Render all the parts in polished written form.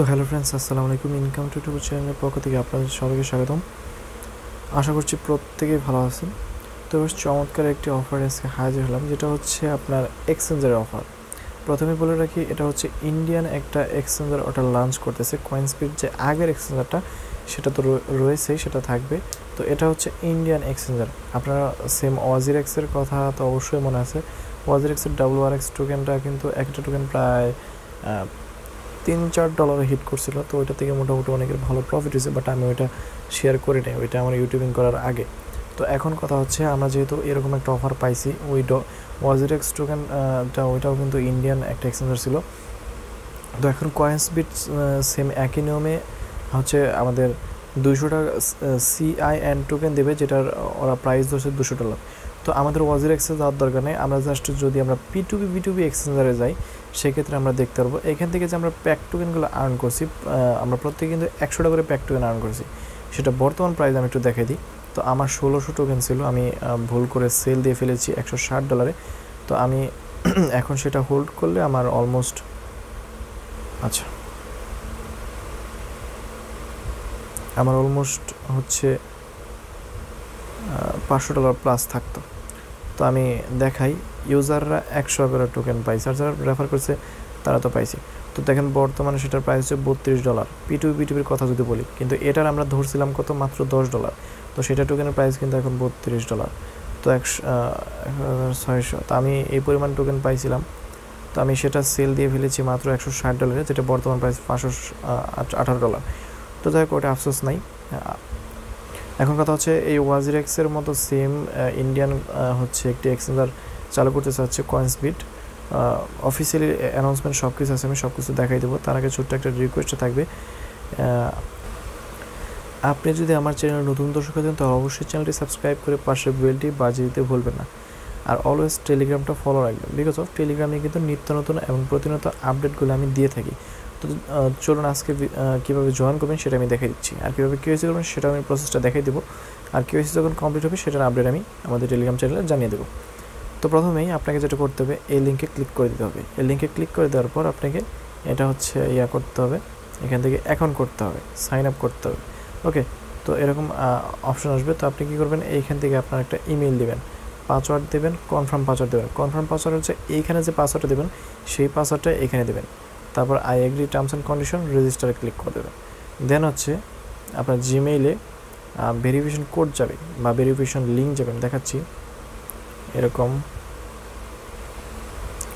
তো hello friends, আসসালামু আলাইকুম। ইনকাম টু ইউটিউব চ্যানেলের পক্ষ থেকে আপনাদের সবাইকে স্বাগতম। আশা করছি প্রত্যেকেই ভালো আছেন। তো বেশ চমৎকার একটি অফার আজকে হাজির হলাম, যেটা হচ্ছে আপনার এক্সচেঞ্জের অফার। প্রথমে বলে রাখি, এটা হচ্ছে ইন্ডিয়ান একটা এক্সচেঞ্জার, ওটা লঞ্চ করতেছে। কয়েনস্পিট যে আগের এক্সচেঞ্জারটা সেটা তো রয়েছেই, সেটা থাকবে। তো এটা হচ্ছে ইন্ডিয়ান এক্সচেঞ্জার। আপনারা সেম ওয়াজিরেক্সের কথা তো অবশ্যই মনে আছে। ওয়াজিরেক্সের WRX টোকেনটা কিন্তু একটা টোকেন প্রায় $3-4 হিট করছিল। তো ওইটা থেকে মোটামুটি অনেকের ভালো প্রফিট হয়েছে, বাট আমি ওইটা শেয়ার করি নাই, ওইটা আমার ইউটিউবিং করার আগে। তো এখন কথা হচ্ছে, আমরা যেহেতু এরকম একটা অফার পাইছি, ওই ওয়াজিরেক্স টোকেনটা ওইটাও কিন্তু ইন্ডিয়ান একটা এক্সচেঞ্জার ছিল। তো এখন কয়েন্সবিট সেম একই নিয়মে হচ্ছে আমাদের $200 CIN টোকেন দেবে, যেটার ওরা প্রাইস ধরছে $200। তো আমাদের ওয়াজিরেক্সে যাওয়ার দরকার নেই, আমরা জাস্ট যদি আমরা P2B এক্সচেঞ্জারে যাই, সেক্ষেত্রে আমরা দেখতে পারবো এখান থেকে যে আমরা প্যাক টোকেনগুলো আর্ন করছি। আমরা প্রত্যেকে কিন্তু $100 করে প্যাক টোকেন আর্ন করছি। সেটা বর্তমান প্রাইস আমি একটু দেখাই দিই। তো আমার 1600 টোকেন ছিল, আমি ভুল করে সেল দিয়ে ফেলেছি $160। তো আমি এখন সেটা হোল্ড করলে আমার অলমোস্ট হচ্ছে $500 প্লাস থাকতো। তো আমি দেখাই, ইউজাররা 100 করে টোকেন পাইছে, আর যারা রেফার করছে তারা তো পাইছে। তো দেখেন বর্তমানে সেটার প্রাইস হচ্ছে $32। P2B কথা যদি বলি, কিন্তু এটার আমরা ধরছিলাম কত, মাত্র $10। তো সেটা টোকেনের প্রাইস কিন্তু এখন $32। তো 1600। তো আমি এই পরিমাণ টোকেন পাইছিলাম, তো আমি সেটা সেল দিয়ে ফেলেছি মাত্র $160, যেটা বর্তমান প্রাইস $518। তো যাই হোক, ওটা আফসোস নাই। এখন কথা হচ্ছে, এই ওয়াজিরেক্সের মতো সেম ইন্ডিয়ান হচ্ছে একটি এক্সচেঞ্জার চালু করতে চাচ্ছে কয়েন্সবিট। অফিসিয়ালি অ্যানাউন্সমেন্ট সব কিছু আছে, আমি সব কিছু দেখাই দেবো। তার আগে ছোট্ট একটা রিকোয়েস্ট থাকবে, আপনি যদি আমার চ্যানেলে নতুন দর্শক হতেন, তাহলে অবশ্যই চ্যানেলটি সাবস্ক্রাইব করে পাশের বেলটি বাজিয়ে দিতে ভুলবেন না। আর অলওয়েজ টেলিগ্রামটা ফলো রাখবেন, বিকজ অফ টেলিগ্রামে কিন্তু নিত্য নতুন এবং প্রতিনিয়ত আপডেটগুলো আমি দিয়ে থাকি। তো চলুন আজকে কীভাবে জয়েন করবেন সেটা আমি দেখাই দিচ্ছি, আর কীভাবে KYC করবেন সেটা আমি প্রসেসটা দেখাই দেবো। আর KYC যখন কমপ্লিট হবে সেটার আপডেট আমি আমাদের টেলিগ্রাম চ্যানেলে জানিয়ে দেবো। তো প্রথমেই আপনাকে যেটা করতে হবে, এই লিঙ্কে ক্লিক করে দিতে হবে। এই লিঙ্কে ক্লিক করে দেওয়ার পর আপনাকে এটা হচ্ছে করতে হবে, এখান থেকে অ্যাকাউন্ট করতে হবে, সাইন আপ করতে হবে। ওকে, তো এরকম অপশন আসবে। তো আপনি কী করবেন, এইখান থেকে আপনার একটা ইমেল দেবেন, পাসওয়ার্ড দেবেন, কনফার্ম পাসওয়ার্ড দেবেন। কনফার্ম পাসওয়ার্ড হচ্ছে এইখানে যে পাসওয়ার্ডটা দেবেন, সেই পাসওয়ার্ডটা এখানে দেবেন। তারপর I agree terms and condition, রেজিস্টারে ক্লিক করে দেবেন। দেন হচ্ছে আপনার জিমেইলে ভেরিফিকেশন কোড যাবে বা ভেরিফিকেশন লিঙ্ক যাবেন, দেখাচ্ছি। এরকম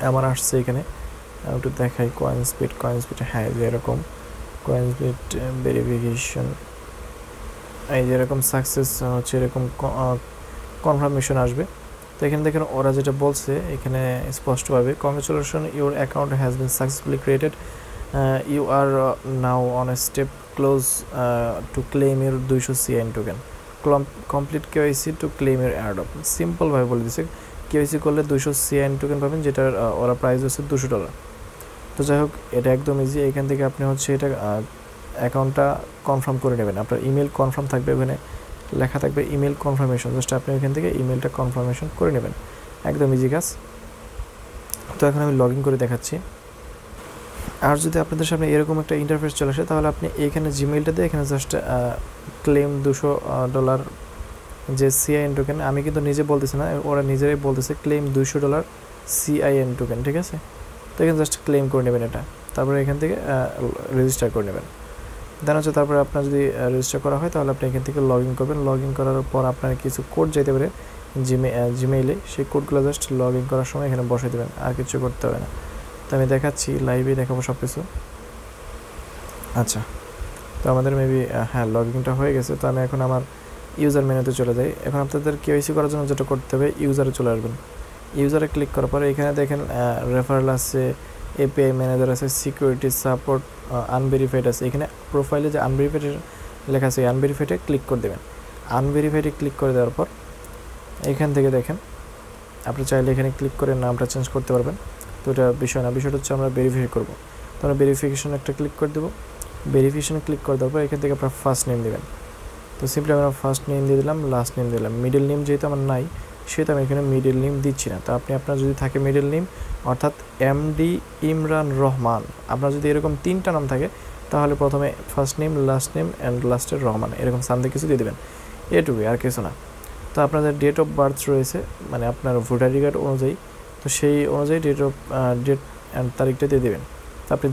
আমার আসছে, এখানে একটু দেখাই। কয়েন্সবিট, হ্যাঁ যে এরকম কয়েন্সবিট ভেরিফিকেশন, এই যে এরকম সাকসেস হচ্ছে, এরকম কনফার্মেশন আসবে। তো এখানে দেখেন ওরা যেটা বলছে, এখানে স্পষ্টভাবে, congratulation, your account has been successfully created, you are now on a step close to claim your 200 CIN token, complete KYC to claim your airdrop. সিম্পলভাবে বলে দিচ্ছে, KYC করলে 200 CIN টোকেন পাবেন, যেটার ওরা প্রাইস হচ্ছে $200। তো যাই হোক, এটা একদম ইজি। এখান থেকে আপনি হচ্ছে এটা অ্যাকাউন্টটা কনফার্ম করে নেবেন। আপনার ইমেল কনফার্ম থাকবে, ওখানে লেখা থাকবে ইমেল কনফার্মেশন, জাস্ট আপনি এখান থেকে ইমেলটা কনফার্মেশন করে নেবেন, একদম ইজি কাজ। তো এখন আমি লগ ইন করে দেখাচ্ছি। আর যদি আপনাদের সামনে এরকম একটা ইন্টারফেস চলে আসে, তাহলে আপনি এইখানে জিমেইলটা দিয়ে এখানে জাস্ট ক্লেম $200 যে CIN টোকেন, আমি কিন্তু নিজে বলতেছি না, ওরা নিজেরাই বলতেছে ক্লেম $200 CIN টোকেন, ঠিক আছে। তো এখানে জাস্ট ক্লেম করে নেবেন এটা, তারপরে এখান থেকে রেজিস্টার করে নেবেন। দেন হচ্ছে তারপরে আপনার যদি রেজিস্টার করা হয়, তাহলে আপনি এখান থেকে লগ ইন করবেন। লগ ইন করার পর আপনার কিছু কোড যেতে পারে জিমেইলে, সেই কোডগুলো জাস্ট লগ ইন করার সময় এখানে বসে দেবেন, আর কিছু করতে হবে না। তো আমি দেখাচ্ছি, লাইভে দেখাবো সব কিছু। আচ্ছা, তো আমাদের মেবি হ্যাঁ লগ ইনটা হয়ে গেছে। তো আমি এখন আমার ইউজার মেনুতে চলে যাই। এখন আপনাদের KYC করার জন্য যেটা করতে হবে, ইউজারে চলে আসবেন। ইউজারে ক্লিক করার পরে এখানে দেখেন রেফারেল আছে, API ম্যানেজার আছে, সিকিউরিটি সাপোর্ট, আনভেরিফাইড আছে। এখানে প্রোফাইলে যে আনভেরিফাইড লেখা আছে, আনভেরিফাইডে ক্লিক করে দেবেন। আনভেরিফাইডে ক্লিক করে দেওয়ার পর এখান থেকে দেখেন, আপনি চাইলে এখানে ক্লিক করে নামটা চেঞ্জ করতে পারবেন। তো এটা বিষয় না, বিষয়টা হচ্ছে আমরা ভেরিফাই করবো। তো আমরা ভেরিফিকেশন একটা ক্লিক করে দেবো। ভেরিফিকেশনে ক্লিক করে দেওয়ার পর এখান থেকে আপনার ফার্স্ট নেম দেবেন। তো সিম্পলি আমরা ফার্স্ট নেম দিয়ে দিলাম, লাস্ট নেম দিলাম। মিডল নেম যেহেতু আমার নাই, সেহেতু আমি এখানে মিডল নেম দিচ্ছি না। তো আপনার যদি থাকে মিডল নেম, অর্থাৎ MD ইমরান রহমান, আপনার যদি এরকম 3টা নাম থাকে, তাহলে প্রথমে first name, last name and লাস্টের রহমান, এরকম সামথিং কিছু দিয়ে দেবেন, এটুকুই, আর কিছু না। তো আপনাদের ডেট অফ বার্থ রয়েছে, মানে আপনার ভোটার আইডি কার্ড অনুযায়ী, তো সেই অনুযায়ী ডেট অ্যান্ড তারিখটা দিয়ে দেবেন। তো আপনি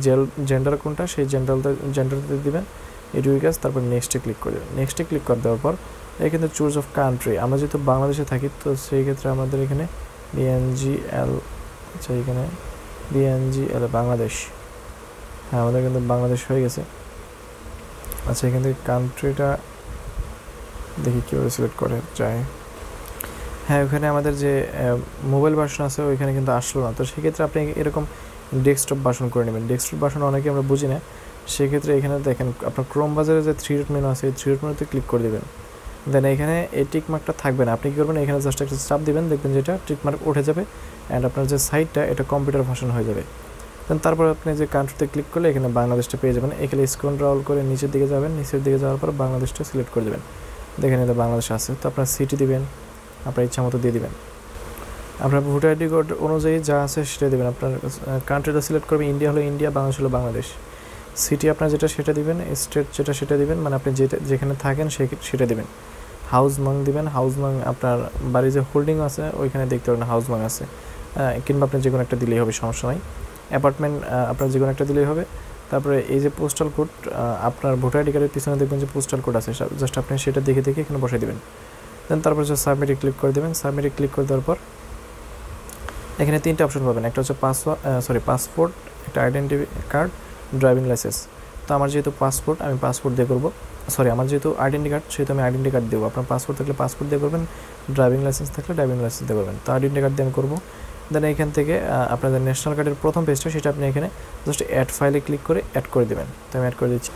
জেন্ডার কোনটা, সেই জেন্ডারতে দেবেন, এটুকুই কাজ। তারপর নেক্সটে ক্লিক করে দেবেন। নেক্সটে ক্লিক করে দেওয়ার পর এখানে চুজ অফ কান্ট্রি, আমরা যেহেতু বাংলাদেশে থাকি, তো সেই ক্ষেত্রে আমাদের এখানে BNGL, আচ্ছা এখানে BNGL বাংলাদেশ, হ্যাঁ আমাদের কিন্তু বাংলাদেশ হয়ে গেছে। আচ্ছা এখান থেকে কান্ট্রিটা দেখি কীভাবে সিলেক্ট করে যায়। হ্যাঁ ওখানে আমাদের যে মোবাইল ভার্সন আছে ওইখানে কিন্তু আসলো না, তো সেক্ষেত্রে আপনি এরকম ডেস্কটপ ভার্সন করে নেবেন। ডেস্কটপ ভার্সন অনেকে আমরা বুঝি না, সেক্ষেত্রে এখানে দেখেন আপনার ক্রোম বাজারে যে 3 ডট মেনু আছে, এই 3 ডট মেনুতে ক্লিক করে দেবেন। দেন এখানে এই টিক মার্কটা থাকবে না, আপনি কী করবেন, এখানে জাস্ট একটা চাপ দেবেন, দেখবেন যে এটা টিক মার্ক উঠে যাবে অ্যান্ড আপনার যে সাইটটা এটা কম্পিউটার ভার্সন হয়ে যাবে। দেন তারপর আপনি যে কান্ট্রিতে ক্লিক করলে এখানে বাংলাদেশটা পেয়ে যাবেন। এখানে স্ক্রল করে নিচের দিকে যাবেন, নিচের দিকে যাওয়ার পর বাংলাদেশটা সিলেক্ট করে দেবেন। দেখেন এটা বাংলাদেশ আছে, তো আপনার সিটি দিবেন, আপনার ইচ্ছা মতো দিয়ে দেবেন। আপনার ভোটার আইডি কার্ড অনুযায়ী যা আছে সেটা দেবেন। আপনার কান্ট্রিটা সিলেক্ট করবেন, ইন্ডিয়া হলো ইন্ডিয়া, বাংলাদেশ হলো বাংলাদেশ। সিটি আপনার যেটা সেটা দিবেন, স্টেট যেটা সেটা দিবেন, মানে আপনি যেখানে থাকেন সেটা দিবেন। হাউস মাং দিবেন, হাউস মাং আপনার বাড়ির যে হোল্ডিং আছে ওইখানে দেখতে পারেন হাউস মাং আছে, কিংবা আপনি যে কোনো একটা দিলেই হবে, সমস্যা নাই। অ্যাপার্টমেন্ট আপনার যে কোনো একটা দিলেই হবে। তারপরে এই যে পোস্টাল কোড, আপনার ভোটার আইডি কার্ডের পিছনে দেখবেন যে পোস্টাল কোড আছে, জাস্ট আপনি সেটা দেখে এখানে বসাই দেবেন। দেন তারপর হচ্ছে সাবমিটে ক্লিক করে দেবেন। সাবমিটে ক্লিক করে দেওয়ার পর এখানে 3টে অপশন পাবেন, একটা হচ্ছে পাসপোর্ট, একটা আইডেন্টি কার্ড, ড্রাইভিং লাইসেন্স। তো আমার যেহেতু পাসপোর্ট, আমি পাসপোর্ট দিয়ে করবো, আমার যেহেতু আইডেন্টি কার্ড সেহেতু আমি আইডেন্টি কার্ড দেবো। আপনার পাসপোর্ট থাকলে পাসপোর্ট দিয়ে করবেন, ড্রাইভিং লাইসেন্স থাকলে ড্রাইভিং লাইসেন্স দিয়ে করবেন। তো আইডেন্টি কার্ড দিয়ে আমি করবো। দেন এখান থেকে আপনাদের ন্যাশনাল কার্ডের প্রথম পেজটা, সেটা আপনি এখানে জাস্ট অ্যাড ফাইলে ক্লিক করে অ্যাড করে দেবেন। তো আমি অ্যাড করে দিচ্ছি।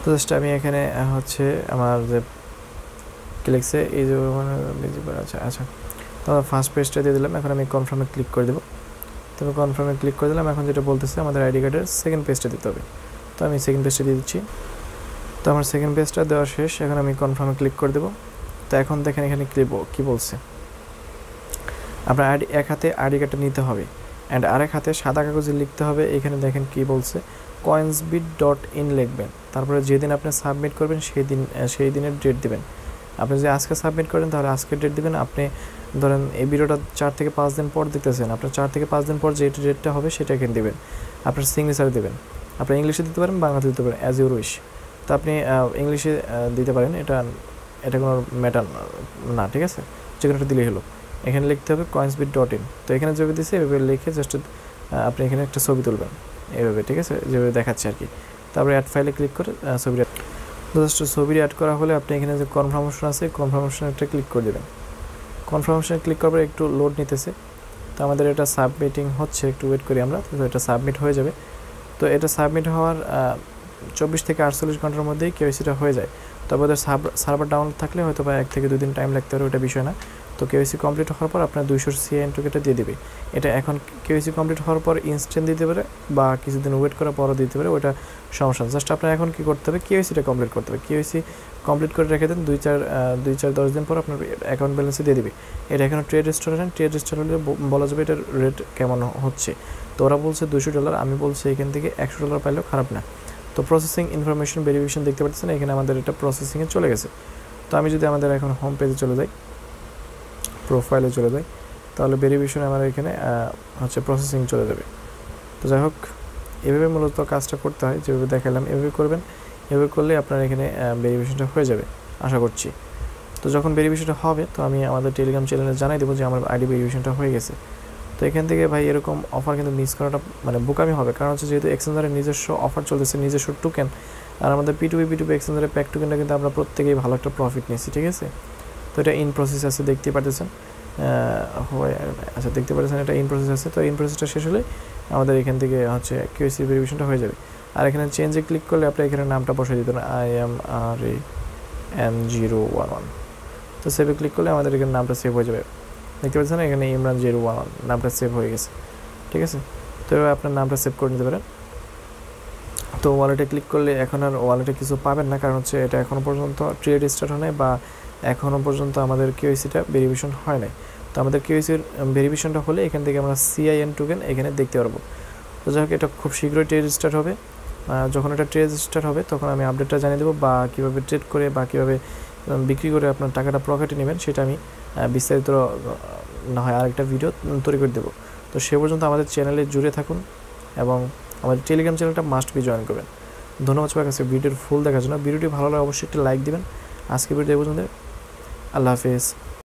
তো জাস্ট আমি এখানে হচ্ছে আমার যে ক্লিকসে এই যে আচ্ছা তো ফার্স্ট পেজটা দিয়ে দিলাম। এখন আমি কনফার্মে ক্লিক করে দেবো। তবে কনফার্মে ক্লিক করে দিলাম। এখন যেটা বলতেছে আমাদের আইডি কার্ডের সেকেন্ড পেজটা দিতে হবে, তো আমি সেকেন্ড পেজটা দিয়ে দিচ্ছি। তো আমার সেকেন্ড পেজটা দেওয়া শেষ, এখন আমি কনফার্মে ক্লিক করে দেবো। তো এখন দেখেন এখানে কী বলছে, আপনার এক হাতে আইডি কার্ডটা নিতে হবে অ্যান্ড আরেক হাতে সাদা কাগজে লিখতে হবে। এখানে দেখেন কী বলছে, CoinsBit.in লিখবেন। তারপরে যেদিন আপনি সাবমিট করবেন সেই দিনের ডেট দেবেন। আপনি যদি আজকে সাবমিট করেন তাহলে আজকের ডেট দেবেন। আপনি ধরেন এই ভিডিওটা 4 থেকে 5 দিন পর দেখতেছেন, আপনার 4 থেকে 5 দিন পর যে ডেটটা হবে সেটা এখানে দেবেন। আপনার সিগনেচার দেবেন, আপনি ইংলিশে দিতে পারেন, বাংলাতে দিতে পারেন, অ্যাজ ইউর উইশ। তো আপনি ইংলিশে দিতে পারেন, এটা কোনো ম্যাটার না, ঠিক আছে, যে কোনো একটা দিলেই হলো। এখানে লিখতে হবে CoinsBit.in। তো এখানে যেভাবে দিচ্ছে এভাবে লিখে জাস্ট আপনি এখানে একটা ছবি তুলবেন এইভাবে, ঠিক আছে, যেভাবে দেখাচ্ছে আর কি। তারপরে অ্যাড ফাইলে ক্লিক করে ছবিটা জাস্ট ছবিটি অ্যাড করা হলে আপনি এখানে যে কনফার্মেশন আছে, কনফার্মেশন একটা ক্লিক করে দেবেন। কনফার্মেশন ক্লিক করার একটু লোড নিতেছে, তো আমাদের এটা সাবমিটিং হচ্ছে, একটু ওয়েট করি আমরা, তো এটা সাবমিট হয়ে যাবে। তো এটা সাবমিট হওয়ার 24 থেকে 48 ঘন্টার মধ্যেই KYCটা হয়ে যায়। তবে ওদের সার্ভার ডাউন থাকলে হয়তো বা 1 থেকে 2 দিন টাইম লাগতে পারে, ওটা বিষয় না। তো KYC কমপ্লিট হওয়ার পর আপনার 200 CIN টোকেনটা দিয়ে দেবে। এটা এখন KYC কমপ্লিট হওয়ার পর ইনস্ট্যান্ট দিতে পারে বা কিছুদিন ওয়েট করার পরও দিতে পারে, ওটা সমস্যা না। জাস্ট আপনার এখন কী করতে হবে, KYCটা কমপ্লিট করতে হবে। KYC কমপ্লিট করে রেখে দেন, 2-4-10 দিন পর আপনার অ্যাকাউন্ট ব্যালেন্সে দিয়ে দিবে। এটা এখন ট্রেড রেস্টুরেন্টে বলা যাবে এটার রেট কেমন হচ্ছে। তো ওরা বলছে $200, আমি বলছি এখান থেকে $100 পাইলেও খারাপ না। তো প্রসেসিং ইনফরমেশন ভেরিফিকেশন দেখতে পাচ্ছেন, এখানে আমাদের এটা প্রসেসিংয়ে চলে গেছে। তো আমি যদি আমাদের এখন হোম পেজে চলে যাই, প্রোফাইলে চলে যাই, তাহলে ভেরিফিকেশন আমার এখানে হচ্ছে প্রসেসিং চলে যাবে। তো যাই হোক, এভাবে মূলত কাজটা করতে হয়, যেভাবে দেখালাম এভাবে করবেন। এভাবে করলে আপনার এখানে ভেরিফিকেশনটা হয়ে যাবে আশা করছি। তো যখন ভেরিফিকেশনটা হবে তো আমি আমাদের টেলিগ্রাম চ্যানেলে জানাই দেবো যে আমার আইডি ভেরিফিকেশনটা হয়ে গেছে। তো এখান থেকে ভাই এরকম অফার কিন্তু মিস করাটা মানে বোকামি হবে, কারণ হচ্ছে যেহেতু এক্সচেঞ্জারের নিজস্ব অফার চলতেছে, নিজস্ব টোকেন, আর আমাদের P2P এক্সচেঞ্জারের প্যাক টোকেনটা কিন্তু আমরা প্রত্যেকেই ভালো একটা প্রফিট নিয়েছি, ঠিক আছে। তো এটা ইন প্রসেস আছে, দেখতে পারতেছেন, আচ্ছা দেখতে পাচ্ছেন এটা ইন প্রসেস আছে। তো ইন প্রসেসটা শেষ হলে আমাদের এখান থেকে হচ্ছে KYC ভেরিফিকেশনটা হয়ে যাবে। আর এখানে চেঞ্জে ক্লিক করলে আপনি এখানে নামটা বসিয়ে দিতেন, IMRAN011। তো সেভে ক্লিক করলে আমাদের এখানে নামটা সেভ হয়ে যাবে, দেখতে পাচ্ছেন এখানে ইমরান011 নামটা সেভ হয়ে গেছে, ঠিক আছে। তো এবার আপনার নামটা সেভ করে নিতে পারেন। তো ওয়ালেটে ক্লিক করলে এখন আর ওয়ালেটে কিছু পাবেন না, কারণ হচ্ছে এটা এখনও পর্যন্ত ট্রেড স্টার্ট হয় নাই বা এখনও পর্যন্ত আমাদের KYCটা ভেরিফিকেশন হয় নাই। তো আমাদের KYCর ভেরিফিকেশনটা হলে এখান থেকে আমরা CIN টোকেন এখানে দেখতে পারবো। তো যাই হোক, এটা খুব শীঘ্রই ট্রেড স্টার্ট হবে। যখন এটা ট্রেড স্টার্ট হবে তখন আমি আপডেটটা জানিয়ে দেবো, বা কীভাবে ট্রেড করে বা কীভাবে বিক্রি করে আপনার টাকাটা প্রফিটে নেবেন সেটা আমি বিস্তারিত না হয় আরেকটা ভিডিও তৈরি করে দেবো। তো সে পর্যন্ত আমাদের চ্যানেলে জুড়ে থাকুন এবং আমাদের টেলিগ্রাম চ্যানেলটা মাস্ট বি জয়েন করবেন। ধন্যবাদ সবার কাছে ভিডিওর ফুল দেখার জন্য। ভিডিওটি ভালো লাগে অবশ্যই একটি লাইক দিবেন। আজকে ভিডিও এই পর্যন্ত। আল্লাহ হাফেজ।